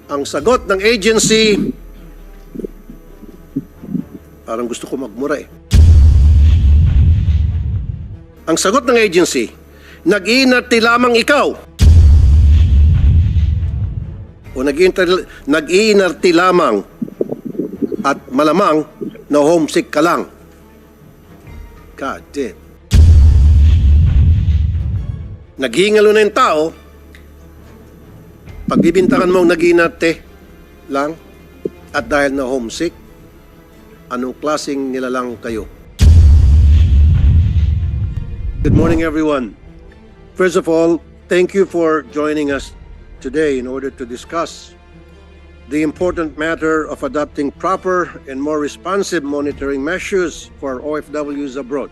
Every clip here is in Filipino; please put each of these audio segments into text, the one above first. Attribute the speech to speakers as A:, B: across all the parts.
A: Ang sagot ng agency, parang gusto ko magmura eh. Ang sagot ng agency, nag-iinarte lamang ikaw. O nag-iinarte lamang at malamang na homesick ka lang. God damn. Naghihingalo na yung tao, pagbibintangan mo nag-iinarte lang at dahil na homesick, anong klaseng nilalang kayo? Good morning, everyone. First of all, thank you for joining us today in order to discuss the important matter of adopting proper and more responsive monitoring measures for OFWs abroad.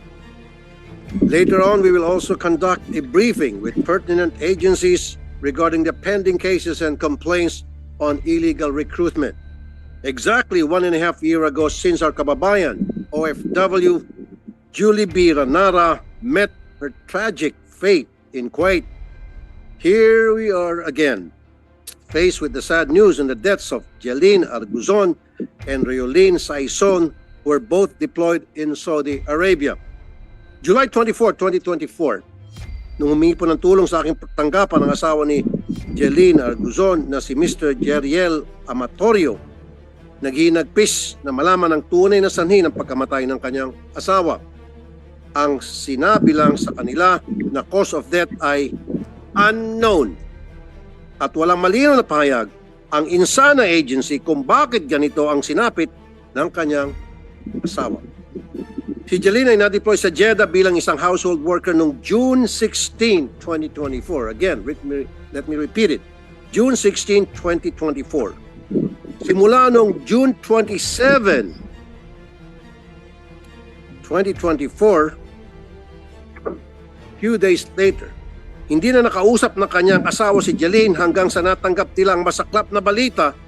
A: Later on, we will also conduct a briefing with pertinent agencies regarding the pending cases and complaints on illegal recruitment. Exactly 1.5 years ago since our kababayan, OFW Julie B. Ranara, met her tragic fate in Kuwait. Here we are again, faced with the sad news and the deaths of Jeline Arguzon and Reolene Saison, who were both deployed in Saudi Arabia. July 24, 2024, nung humingi po ng tulong sa aking tanggapan ng asawa ni Jeline Arguzon na si Mr. Jeriel Amatorio, naghinagpis na malaman ang tunay na sanhi ng pagkamatay ng kanyang asawa. Ang sinabi lang sa kanila na cause of death ay unknown at walang malinaw na pahayag ang Insana Agency kung bakit ganito ang sinapit ng kanyang asawa. Si Jeline ay na-deploy sa Jeddah bilang isang household worker noong June 16, 2024. Again, let me repeat it. June 16, 2024. Simula noong June 27, 2024, few days later, hindi na nakausap ng kanyang asawa si Jeline hanggang sa natanggap nilang masaklap na balita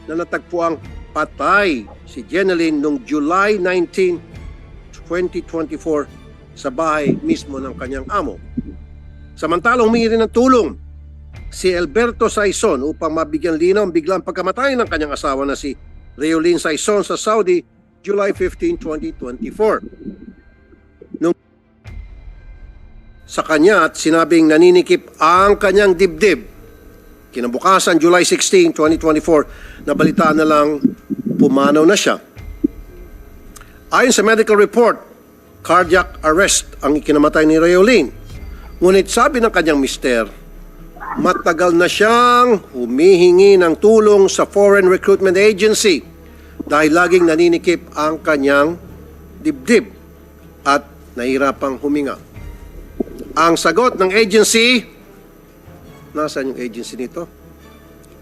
A: na natagpuang patay si Jeneline noong July 19, 2024 sa bahay mismo ng kanyang amo. Samantalang humingi rin ng tulong si Alberto Saison upang mabigyan linaw ang biglang pagkamatay ng kanyang asawa na si Reolene Saison sa Saudi, July 15, 2024. Nung sa kanya at sinabing naninikip ang kanyang dibdib, kinabukasan July 16, 2024, nabalitaan na lang pumanaw na siya. Ayon sa medical report, cardiac arrest ang ikinamatay ni Reolene. Ngunit sabi ng kanyang mister, matagal na siyang humihingi ng tulong sa Foreign Recruitment Agency dahil laging naninikip ang kanyang dibdib at nahihirapang huminga. Ang sagot ng agency, nasaan yung agency nito?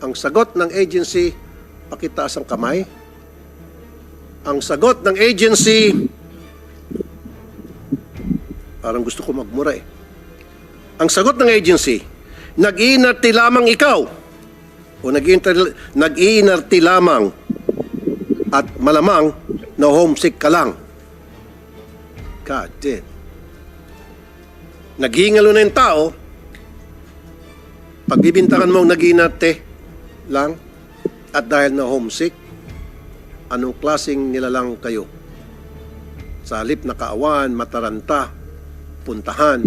A: Ang sagot ng agency, pakitaas ang kamay. Ang sagot ng agency, parang gusto ko magmura eh. Ang sagot ng agency, nag-iinarte lamang ikaw o nag-iinarte lamang at malamang na homesick ka lang. God damn. Naghihingalo na yung tao, pagbibintangan mo nag-iinarte lang at dahil na homesick, anong klaseng nilalang kayo? Sa halip na kaawan, mataranta, puntahan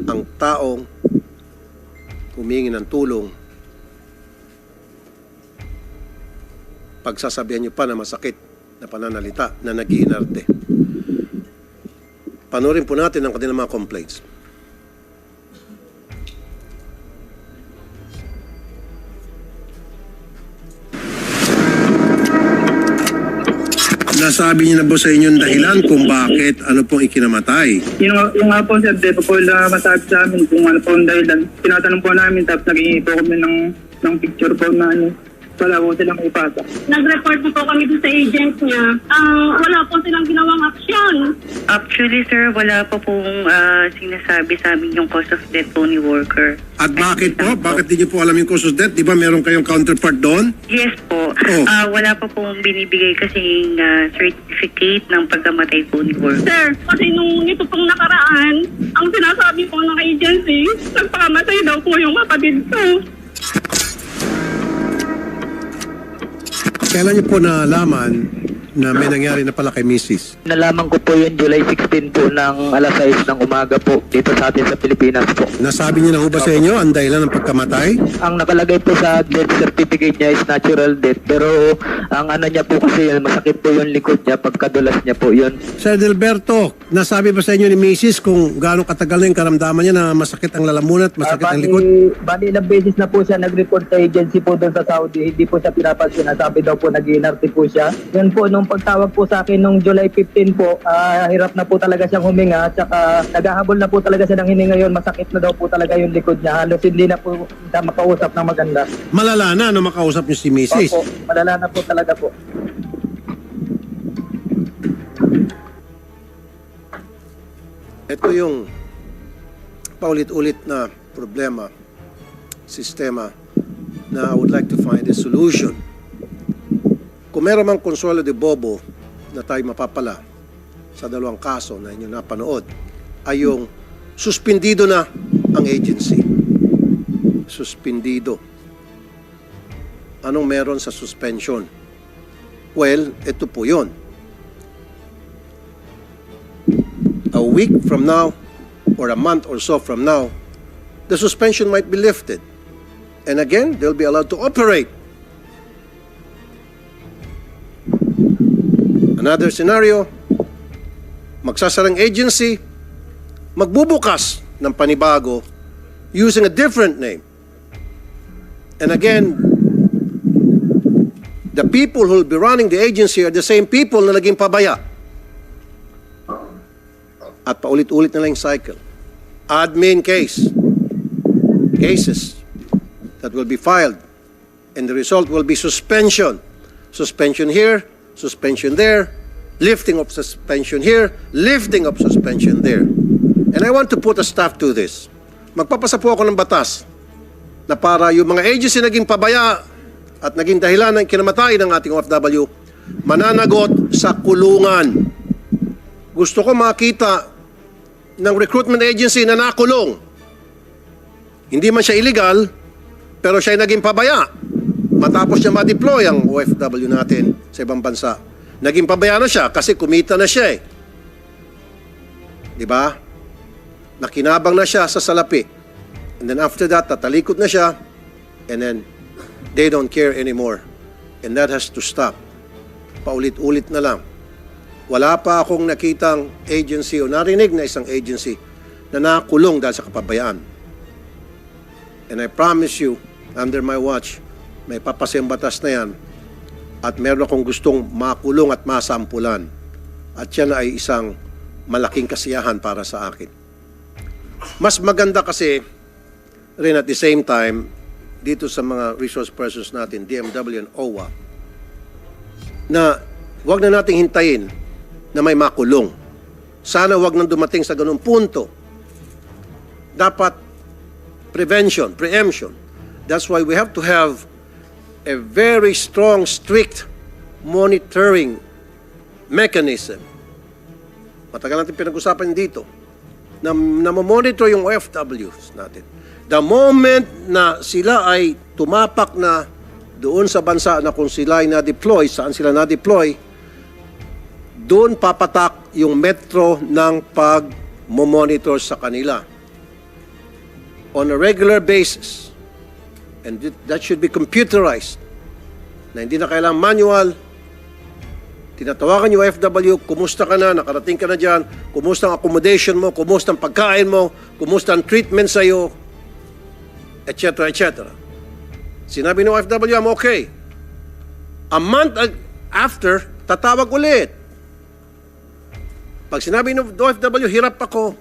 A: ang taong humingi ng tulong, pagsasabihan niyo pa na masakit na pananalita na nag-iinarte. Panoorin po natin ang kanilang mga complaints. Nasabi niyo na po sa inyong dahilan kung bakit ano pong ikinamatay?
B: Yung nga po sir, di pa po na masabi sa amin kung ano po ang dahilan. Tinatanong po namin tapos nag-iingi po kami ng picture po na ano. Wala po silang ipasa.
C: Nag-report po kami dun sa agent niya. Wala po silang ginawang aksyon.
D: Actually, sir, wala pa pong sinasabi sa amin yung cause of death po ni worker.
A: At bakit po? Bakit di niyo po alam yung cause of death? Di ba meron kayong counterpart doon?
D: Yes po.
A: Oh.
D: Wala pa pong binibigay kasing certificate ng pagkamatay po ni worker.
C: Sir, kasi nung ito pong nakaraan, ang sinasabi po ng agency, nagpakamatay daw po yung kapatid ko.
A: Kailan niyo po nalaman na may nangyari na pala kay Mrs.?
E: Nalaman ko po yun July 16 po ng alas 6 ng umaga po dito sa atin sa Pilipinas po.
A: Nasabi niya na ho ba sa inyo ang dahilan ng pagkamatay?
E: Ang nakalagay po sa death certificate niya is natural death, pero ang ano niya po kasi masakit po yung likod niya, pagkadulas niya po yun.
A: Sir Delberto, nasabi ba sa inyo ni Mrs. kung gaano katagal na yung karamdaman niya na masakit ang lalamunan at masakit ang likod?
E: Bali ilang beses na po siya nag-report sa agency po doon sa Saudi, hindi po siya pinapansin. Sabi daw po nag-inarte po siya. Yan po, nung pagtawag po sa akin nung July 15 po, hirap na po talaga siyang huminga, tsaka naghahabol na po talaga siya ng hininga ngayon, masakit na daw po talaga yung likod niya. Halos hindi na po siya makausap ng maganda.
A: Malala na no makausap niyo si Mrs.
E: Opo, malala na po talaga po.
A: Ito yung paulit-ulit na problema, sistema na I would like to find a solution. Kung meron mang Consuelo de Bobo na tayo mapapala sa dalawang kaso na inyo napanood, ay yung suspendido na ang agency. Suspendido. Anong meron sa suspension? Well, ito po yun. A week from now or a month or so from now, the suspension might be lifted. And again, they'll be allowed to operate. Another scenario, magsasarang agency, magbubukas ng panibago using a different name. And again, the people who will be running the agency are the same people na naging pabaya. At paulit-ulit na lang yung cycle. Admin cases that will be filed, and the result will be suspension. Suspension here, suspension there, lifting of suspension here, lifting of suspension there. And I want to put a stop to this. Magpapasa po ako ng batas na para yung mga agency naging pabaya at naging dahilan ng kinamatay ng ating OFW, mananagot sa kulungan. Gusto ko makita ng recruitment agency na nakulong. Hindi man siya illegal, pero siya ay naging pabaya. Matapos niya ma-deploy ang OFW natin sa ibang bansa. Naging pabaya na siya kasi kumita na siya eh. Di ba? Nakinabang na siya sa salapi. And then after that, tatalikod na siya. And then, they don't care anymore. And that has to stop. Paulit-ulit na lang. Wala pa akong nakitang agency o narinig na isang agency na nakulong dahil sa kapabayaan. And I promise you, under my watch, may papasayang batas na yan at meron akong gustong makulong at masampulan. At yan ay isang malaking kasiyahan para sa akin. Mas maganda kasi rin at the same time, dito sa mga resource persons natin, DMW and OWA, na wag na nating hintayin na may makulong. Sana wag nang dumating sa ganung punto. Dapat prevention, preemption. That's why we have to have a very strong, strict monitoring mechanism. Matagal natin pinag-usapan dito na monitor yung OFWs natin. The moment na sila ay tumapak na doon sa bansa na kung sila ay na-deploy, saan sila na-deploy, doon papatak yung metro ng pag-monitor sa kanila on a regular basis. And that should be computerized. Na hindi na kailangang manual. Tinatawagan yung OFW, kumusta ka na, nakarating ka na dyan, kumusta ang accommodation mo, kumusta ang pagkain mo, kumusta ang treatment sa'yo, etc. etc. Sinabi ng OFW, I'm okay. A month after, tatawag ulit. Pag sinabi ng OFW, hirap ako,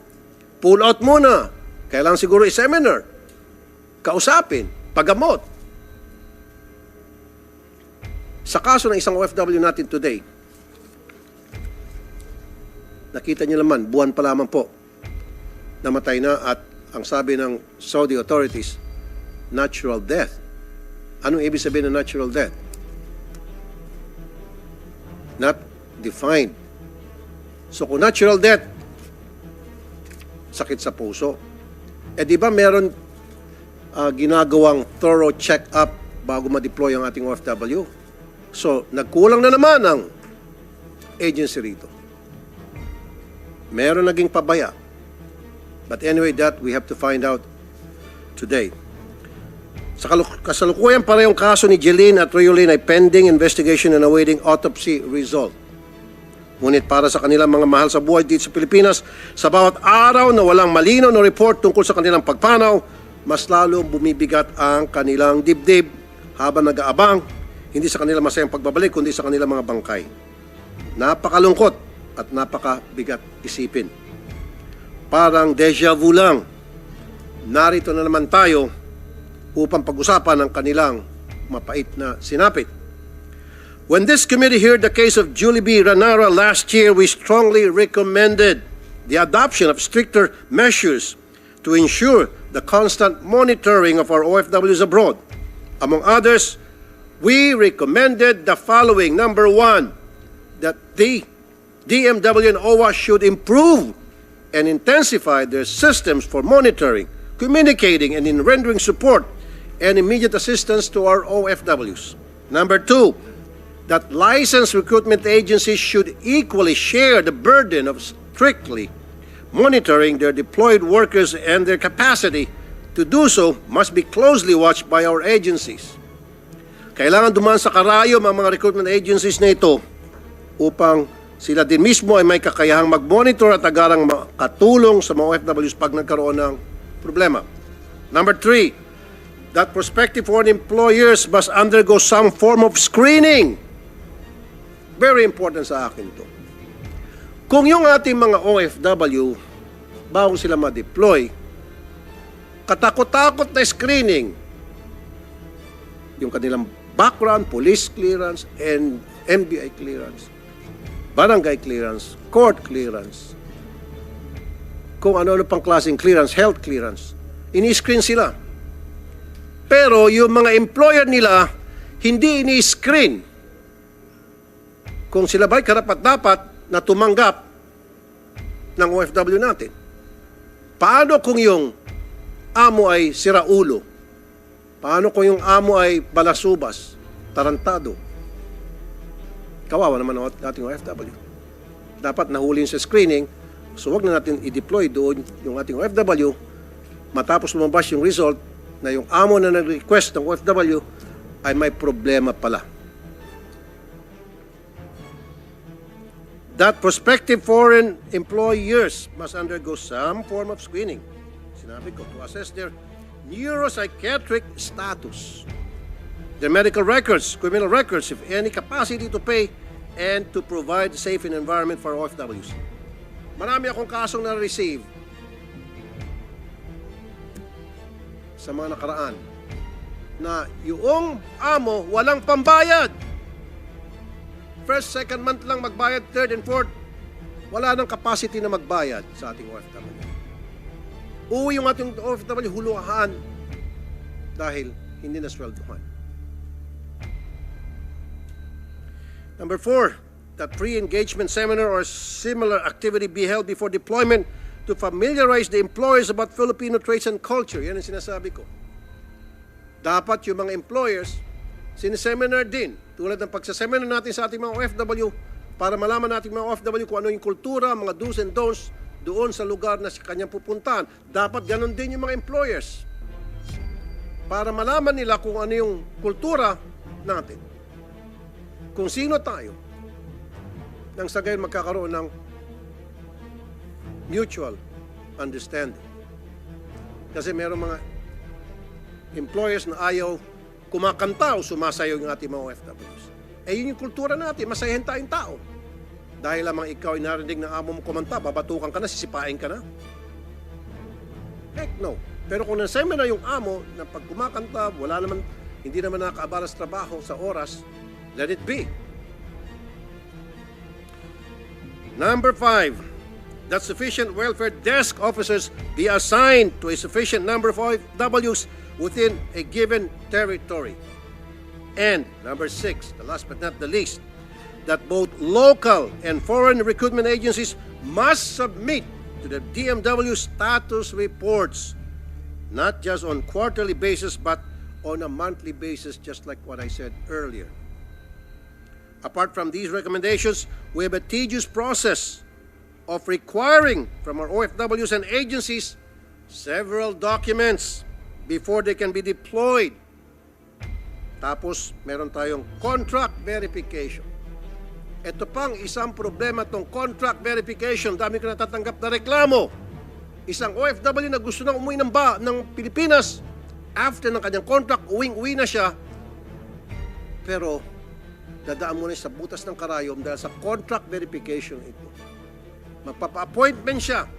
A: pull out muna. Kailangan siguro i-seminar. Kausapin. Paggamot. Sa kaso ng isang OFW natin today, nakita niyo naman, buwan pa lamang po, namatay na at ang sabi ng Saudi authorities, natural death. Anong ibig sabihin ng natural death? Not defined. So kung natural death, sakit sa puso. Eh di ba meron ginagawang thorough check-up bago ma-deploy ang ating OFW? So, nagkulang na naman ang agency rito. Meron naging pabaya. But anyway, that we have to find out today. Sa kasalukuyan, parehong kaso ni Jeline at Riolin ay pending investigation and awaiting autopsy result. Ngunit para sa kanilang mga mahal sa buhay dito sa Pilipinas, sa bawat araw na walang malinaw na report tungkol sa kanilang pagpanaw, mas lalong bumibigat ang kanilang dibdib habang nag-aabang, hindi sa kanilang masayang pagbabalik, kundi sa kanilang mga bangkay. Napakalungkot at napakabigat isipin. Parang deja vu lang. Narito na naman tayo upang pag-usapan ang kanilang mapait na sinapit. When this committee heard the case of Julie B. Ranara last year, we strongly recommended the adoption of stricter measures to ensure the constant monitoring of our OFWs abroad. Among others, we recommended the following. Number one, that the DMW and OWA should improve and intensify their systems for monitoring, communicating, and in rendering support and immediate assistance to our OFWs. Number two, that licensed recruitment agencies should equally share the burden of strictly monitoring their deployed workers, and their capacity to do so must be closely watched by our agencies. Kailangan dumaan sa karayom ang mga recruitment agencies na ito upang sila din mismo ay may kakayahang mag-monitor at agarang makatulong sa mga OFWs pag nagkaroon ng problema. Number three, that prospective foreign employers must undergo some form of screening. Very important sa akin ito. Kung yung ating mga OFW, bago sila ma-deploy, katakot-takot na screening, yung kanilang background, police clearance, and NBI clearance, barangay clearance, court clearance, kung ano-ano pang klaseng clearance, health clearance, ini-screen sila. Pero yung mga employer nila, hindi ini-screen kung sila ba'y karapat-dapat na tumanggap ng OFW natin. Paano kung yung amo ay siraulo? Paano kung yung amo ay balasubas, tarantado? Kawawa naman ang ating OFW. Dapat nahuli sa screening, so wag na natin i-deploy doon yung ating OFW. Matapos lumabas yung result na yung amo na nag-request ng OFW ay may problema pala. That prospective foreign employers must undergo some form of screening, sinabi ko, to assess their neuropsychiatric status, their medical records, criminal records, if any, capacity to pay, and to provide safe and environment for OFWs. Marami akong kasong na-receive sa mga nakaraan na yung amo walang pambayad. First, second month lang magbayad, third and fourth, wala nang capacity na magbayad sa ating OFW. Uwi yung ating OFW huluhan dahil hindi na sweldohan. Number four, that pre-engagement seminar or similar activity be held before deployment to familiarize the employers about Filipino traits and culture. Yan ang sinasabi ko. Dapat yung mga employers, sineseminar din. Tulad ng pagsaseminar natin sa ating mga OFW para malaman natin mga OFW kung ano yung kultura, mga do's and don'ts doon sa lugar na kanyang pupuntahan. Dapat ganun din yung mga employers para malaman nila kung ano yung kultura natin. Kung sino tayo nang sa gayon magkakaroon ng mutual understanding. Kasi mayroong mga employers na ayaw kumakanta o sumasayaw yung ating mga OFWs. Eh yun yung kultura natin, masayahin tayong tao. Dahil lamang ikaw ay narinig ng amo mo kumanta, babatukan ka na, sisipain ka na. Heck no. Pero kung nasema na yung amo na pag kumakanta, wala naman, hindi naman nakakaabala sa trabaho, sa oras, let it be. Number five, that sufficient welfare desk officers be assigned to a sufficient number of OFWs within a given territory. And number six, the last but not the least, that both local and foreign recruitment agencies must submit to the DMW status reports, not just on quarterly basis, but on a monthly basis, just like what I said earlier. Apart from these recommendations, we have a tedious process of requiring from our OFWs and agencies several documents before they can be deployed. Tapos, meron tayong contract verification. Ito pang isang problema tong contract verification. Dami ko natatanggap na reklamo. Isang OFW na gusto na umuwi ng Pilipinas, after ng kanyang contract, uwing-uwi na siya. Pero, dadaan muna sa butas ng karayom dahil sa contract verification ito. Magpapa-appointment siya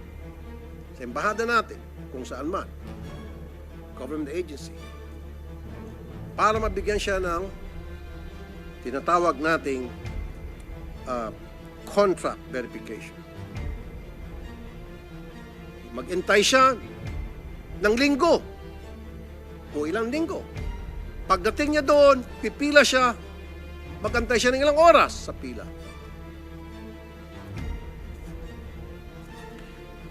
A: sa embahada natin, kung saan man, government agency, para mabigyan siya ng tinatawag nating contract verification. Mag-intay siya ng linggo o ilang linggo. Pagdating niya doon, pipila siya, mag-antay siya ng ilang oras sa pila.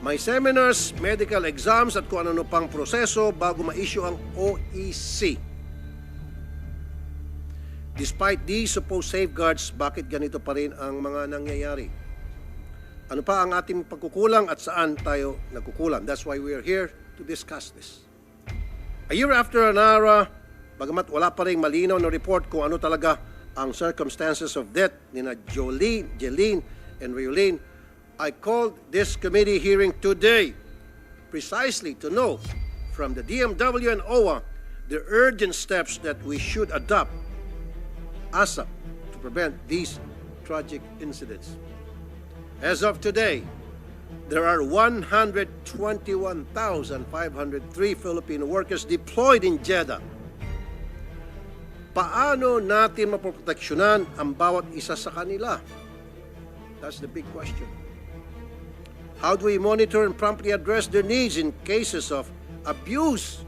A: May seminars, medical exams at kung ano pang proseso bago ma-issue ang OEC. Despite these supposed safeguards, bakit ganito pa rin ang mga nangyayari? Ano pa ang ating pagkukulang at saan tayo nagkukulang? That's why we are here to discuss this. A year after NARA, bagamat wala pa rin malinaw na report kung ano talaga ang circumstances of death ni na Jeline and Riolene, I called this committee hearing today precisely to know from the DMW and OWA the urgent steps that we should adopt ASAP to prevent these tragic incidents. As of today, there are 121,503 Filipino workers deployed in Jeddah. Paano natin mapoproteksyonan ang bawat isa sa kanila? That's the big question. How do we monitor and promptly address their needs in cases of abuse,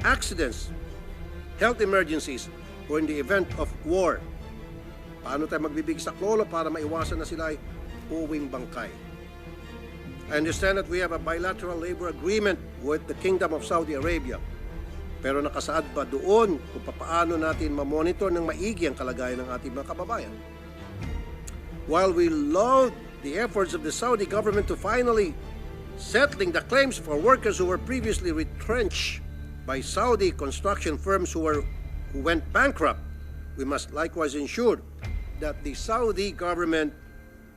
A: accidents, health emergencies, or in the event of war? Paano tayo magbibigay sa klolo para maiwasan na sila ay uwing bangkay? I understand that we have a bilateral labor agreement with the Kingdom of Saudi Arabia. Pero nakasaad ba doon kung paano natin mamonitor ng maigi ang kalagayan ng ating mga kababayan? While we laud the efforts of the Saudi government to finally settling the claims for workers who were previously retrenched by Saudi construction firms who went bankrupt, we must likewise ensure that the Saudi government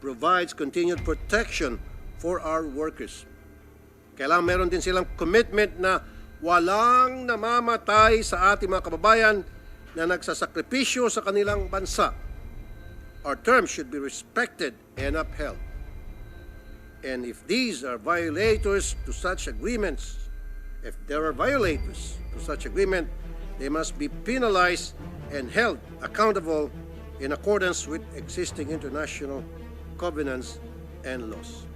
A: provides continued protection for our workers. Kailangan meron din silang commitment na walang namamatay sa ating mga kababayan na nagsasakripisyo sa kanilang bansa. Our terms should be respected and upheld. And if these are violators to such agreements, if there are violators to such agreement, they must be penalized and held accountable in accordance with existing international covenants and laws.